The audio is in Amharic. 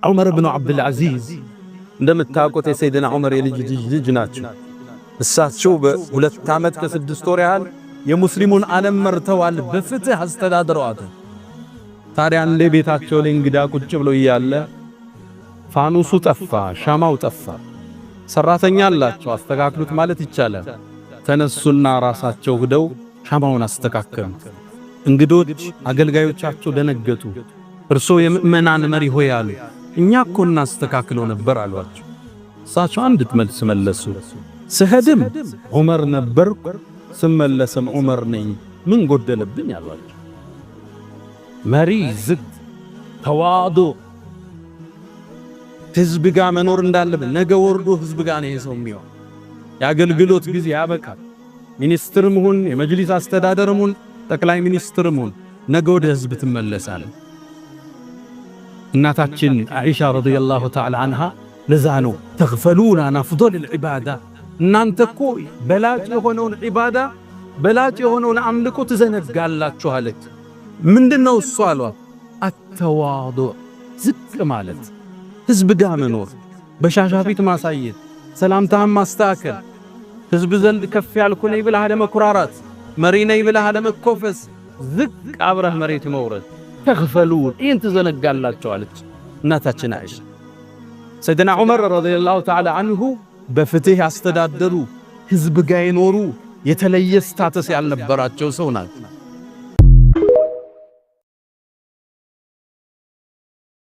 ዑመር ብኑ ዓብድልዓዚዝ እንደምታውቁት የሰይድና ዑመር የልጅ ልጅ ናቸው። እሳቸው በ2 ዓመት ከ6 ወር ያህል የሙስሊሙን ዓለም መርተዋል፣ በፍትህ አስተዳድረዋል። ታዲያ እንደ ቤታቸው ላይ እንግዳ ቁጭ ብሎ እያለ ፋኑሱ ጠፋ፣ ሻማው ጠፋ። ሰራተኛ አላቸው አስተካክሉት ማለት ይቻላል። ተነሱና ራሳቸው ሄደው ሻማውን አስተካከሉ። እንግዶች አገልጋዮቻቸው ደነገጡ። እርሶ የምእመናን መሪ ሆይ አሉ። እኛ እኮ እናስተካክለው ነበር አሏቸው። እሳቸው አንድ መልስ መለሱ። ስሄድም ዑመር ነበርኩ፣ ስመለስም ዑመር ነኝ፣ ምን ጎደለብኝ አሏቸው። መሪ ዝግ፣ ተዋዶ ህዝብ ጋር መኖር እንዳለበት ነገ ወርዶ ህዝብ ጋር ነው ሰው የሚሆን። የአገልግሎት ጊዜ ያበቃል። ሚኒስትርም ሁን የመጅሊስ አስተዳደርም ሁን ጠቅላይ ሚኒስትርም ሁን ነገ ወደ ህዝብ ትመለሳለህ። እናታችን አይሻ ረዲየላሁ ተዓላ አንሃ ለዛ ነው ተግፈሉና አፍዶል العباده እናንተ እኮ በላጭ የሆነውን ዒባዳ በላጭ የሆነውን አምልኮ ትዘነጋላችሁ አለች። ምንድነው እሱ አሏት? አተዋዱዕ ዝቅ ማለት፣ ህዝብ ጋር መኖር፣ በሻሻፊት ማሳየት፣ ሰላምታህን ማስተካከል፣ ህዝብ ዘንድ ከፍ ያልኩ ነኝ ብለህ አለመኩራራት፣ መሪ ነኝ ብለህ አለመኮፈስ፣ ዝቅ አብረህ መሬት መውረድ። ተግፈሉን ይህን ትዘነጋላችሁ አለች እናታችን አይሻ። ሰይድና ዑመር ረዲየላሁ ተዓላ አንሁ በፍትህ ያስተዳደሩ፣ ህዝብ ጋር የኖሩ፣ የተለየ ስታተስ ያልነበራቸው ሰው ናቸው።